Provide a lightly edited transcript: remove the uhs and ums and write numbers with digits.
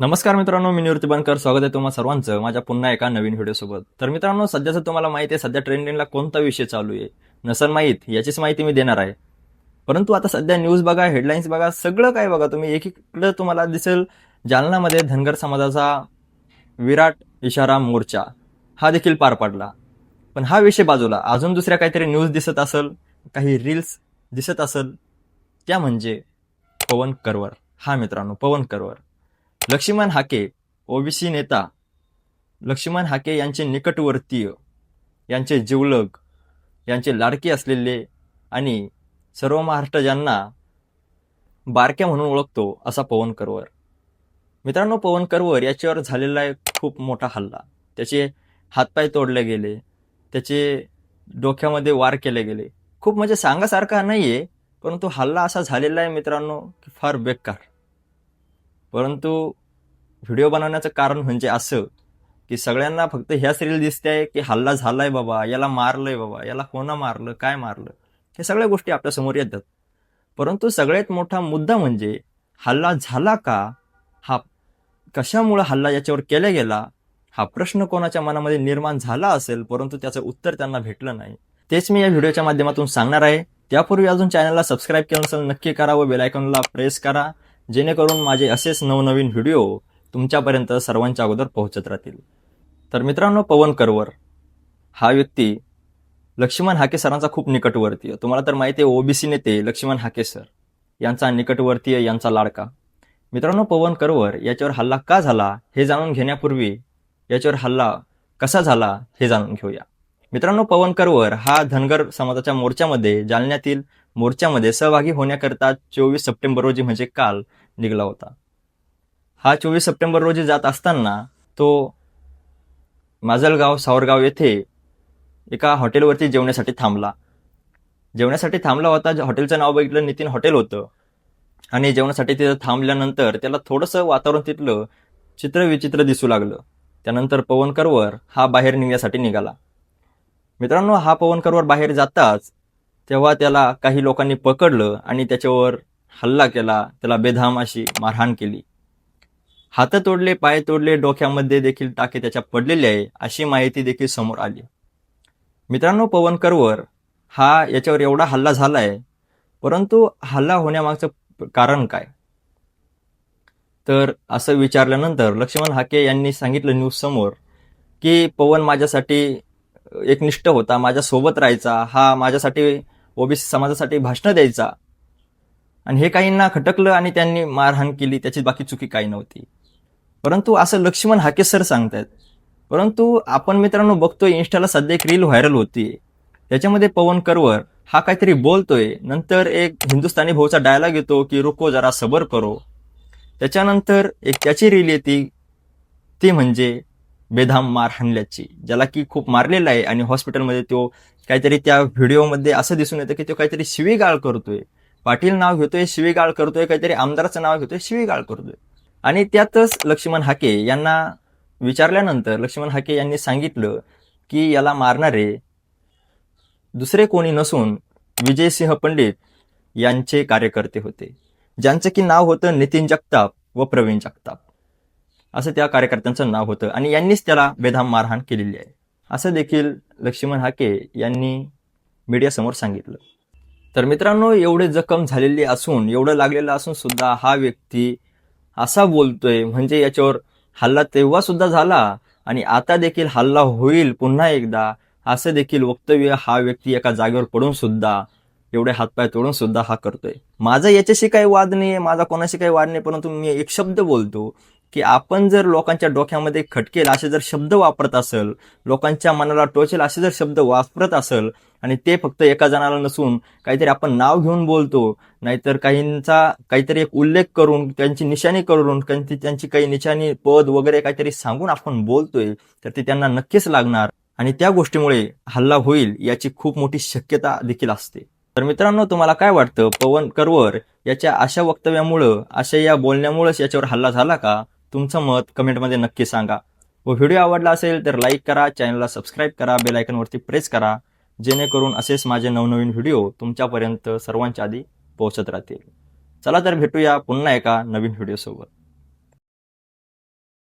नमस्कार मित्रांनो, मी निवृत्ती बनकर. स्वागत आहे तुम्हा सर्वांचं माझ्या पुन्हा एका नवीन व्हिडिओसोबत. तर मित्रांनो, सध्याचं तुम्हाला माहिती आहे सध्या ट्रेंडिंगला कोणता विषय चालू आहे, नसेल माहीत याचीच माहिती मी देणार आहे. परंतु आता सध्या न्यूज बघा, हेडलाईन्स बघा, सगळं काय बघा तुम्ही, एकीकडे तुम्हाला दिसेल जालनामध्ये धनगर समाजाचा विराट इशारा मोर्चा हा देखील पार पडला. पण हा विषय बाजूला, अजून दुसऱ्या काहीतरी न्यूज दिसत असेल, काही रील्स दिसत असेल, त्या म्हणजे पवन करवर. हा मित्रांनो, पवन करवर, लक्ष्मण हाके, ओबीसी नेता लक्ष्मण हाके यांचे निकटवर्तीय, यांचे जिवलग, यांचे लाडके असलेले आणि सर्व महाराष्ट्र ज्यांना बारक्या म्हणून ओळखतो असा पवन करवर. मित्रांनो, पवन करवर याच्यावर झालेला आहे खूप मोठा हल्ला. त्याचे हातपाय तोडले गेले, त्याचे डोक्यामध्ये वार केले गेले. खूप म्हणजे सांगासारखा नाहीये, परंतु हल्ला असा झालेला आहे मित्रांनो की फार बेकार. परंतु व्हिडिओ बनवण्याचं कारण म्हणजे असं की सगळ्यांना फक्त ह्याच रील दिसते की हल्ला झालाय बाबा, याला मारलंय बाबा, याला कोणा मारलं, काय मारलं, हे सगळ्या गोष्टी आपल्या समोर येतात. परंतु सगळ्यात मोठा मुद्दा म्हणजे हल्ला झाला का, हा कशामुळे हल्ला याच्यावर केला गेला, हा प्रश्न कोणाच्या मनामध्ये निर्माण झाला असेल, परंतु त्याचं उत्तर त्यांना भेटलं नाही. तेच मी या व्हिडिओच्या माध्यमातून सांगणार आहे. त्यापूर्वी अजून चॅनलला सबस्क्राईब केलं नसेल नक्की करा व बेल आयकॉनला प्रेस करा, जेणेकरून माझे असेच नवनवीन व्हिडिओ तुमच्यापर्यंत सर्वांच्या अगोदर पोहोचत राहतील. तर मित्रांनो, पवन करवर हा व्यक्ती लक्ष्मण हाके सरांचा खूप निकटवर्तीय. तुम्हाला तर माहिती आहे, ओबीसी नेते लक्ष्मण हाके सर यांचा निकटवर्तीय, यांचा लाडका. मित्रांनो, पवन करवर याच्यावर हल्ला का झाला हे जाणून घेण्यापूर्वी याच्यावर हल्ला कसा झाला हे जाणून घेऊया. मित्रांनो, पवन करवर हा धनगर समाजाच्या मोर्चामध्ये, जालन्यातील मोर्चामध्ये सहभागी होण्याकरता 24 सप्टेंबर रोजी म्हणजे काल निघाला होता. हा 24 सप्टेंबर रोजी जात असताना तो माजलगाव सावरगाव येथे एका हॉटेलवरती जेवण्यासाठी थांबला होता. हॉटेलचं नाव बघितलं, नितीन हॉटेल होतं. आणि जेवणासाठी तिथं थांबल्यानंतर त्याला थोडंसं वातावरण तिथलं चित्रविचित्र दिसू लागलं. त्यानंतर पवन करवर हा बाहेर निघण्यासाठी निघाला. मित्रांनो, हा पवन करवर बाहेर जाताच तेव्हा त्याला काही लोकांनी पकडलं आणि त्याच्यावर हल्ला केला, त्याला बेधाम अशी मारहाण केली. हात तोडले, पाय तोडले, डोक्यामध्ये देखील टाके त्याच्या पडलेले आहे अशी माहिती देखील समोर आली. मित्रांनो, पवन करवर हा याच्यावर एवढा हल्ला झालाय, परंतु हल्ला होण्यामागचं कारण काय, तर असं विचारल्यानंतर लक्ष्मण हाके यांनी सांगितलं न्यूज समोर की पवन माझ्यासाठी एकनिष्ठ होता, माझ्यासोबत राहायचा, हा माझ्यासाठी ओबीसी समाजासाठी भाषणं द्यायचा, आणि हे काहींना खटकलं आणि त्यांनी मारहाण केली, त्याची बाकी चुकी काही नव्हती. परंतु असं लक्ष्मण हाके सर सांगतायत. परंतु आपण मित्रांनो बघतोय, इंस्टाला सध्या एक रील व्हायरल होतीये, त्याच्यामध्ये पवन करवर हा काहीतरी बोलतोय, नंतर एक हिंदुस्थानी भाऊचा डायलॉग येतो की रुको जरा सबर करो. त्याच्यानंतर एक त्याची रील येते, ती म्हणजे बेधाम मार हाणल्याची, ज्याला की खूप मारलेला आहे आणि हॉस्पिटलमध्ये तो काहीतरी त्या व्हिडिओमध्ये असं दिसून येतं की तो काहीतरी शिवीगाळ करतोय, पाटील नाव घेतोय, शिवीगाळ करतोय, काहीतरी आमदाराचं नाव घेतोय, शिवीगाळ करतोय. आणि त्यातच लक्ष्मण हाके यांना विचारल्यानंतर लक्ष्मण हाके यांनी सांगितलं की याला मारणारे दुसरे कोणी नसून विजयसिंह पंडित यांचे कार्यकर्ते होते, ज्यांचं की नाव होतं नितीन जगताप व प्रवीण जगताप, असं त्या कार्यकर्त्यांचं नाव होतं, आणि यांनीच त्याला बेधाम मारहाण केलेली आहे असं देखील लक्ष्मण हाके यांनी मीडियासमोर सांगितलं. तर मित्रांनो, एवढे जखम झालेली असून, एवढं लागलेलं असून सुद्धा हा व्यक्ती असा बोलतोय, म्हणजे याच्यावर हल्ला तेव्हा सुद्धा झाला आणि आता देखील हल्ला होईल पुन्हा एकदा, असं देखील वक्तव्य हा व्यक्ती एका जागेवर पडून सुद्धा, एवढे हातपाय तोडून सुद्धा हा करतोय. माझा याच्याशी काही वाद नाहीये, माझा कोणाशी काही वाद नाही, परंतु मी एक शब्द बोलतो की आपण जर लोकांच्या डोक्यामध्ये खटकेल असे जर शब्द वापरत असेल, लोकांच्या मनाला टोचेल असे जर शब्द वापरत असेल, आणि ते फक्त एका जणाला नसून काहीतरी आपण नाव घेऊन बोलतो, नाहीतर काहींचा काहीतरी एक उल्लेख करून, त्यांची निशाणी करून, त्यांची काही निशाणी पद वगैरे काहीतरी सांगून आपण बोलतोय, तर ते त्यांना नक्कीच लागणार आणि त्या गोष्टीमुळे हल्ला होईल याची खूप मोठी शक्यता देखील असते. तर मित्रांनो, तुम्हाला काय वाटतं, पवन करवर याच्या अशा वक्तव्यामुळं, अशा या बोलण्यामुळेच याच्यावर हल्ला झाला का? तुमचं मत कमेंटमध्ये नक्की सांगा. व व्हिडिओ आवडला असेल तर लाईक करा, चॅनलला सबस्क्राईब करा, बेल आयकॉनवरती प्रेस करा, जेणेकरून असेच माझे नवनवीन व्हिडिओ तुमच्यापर्यंत सर्वांच्या आधी पोहोचत राहतील. चला तर भेटूया पुन्हा एका नवीन व्हिडिओसोबत.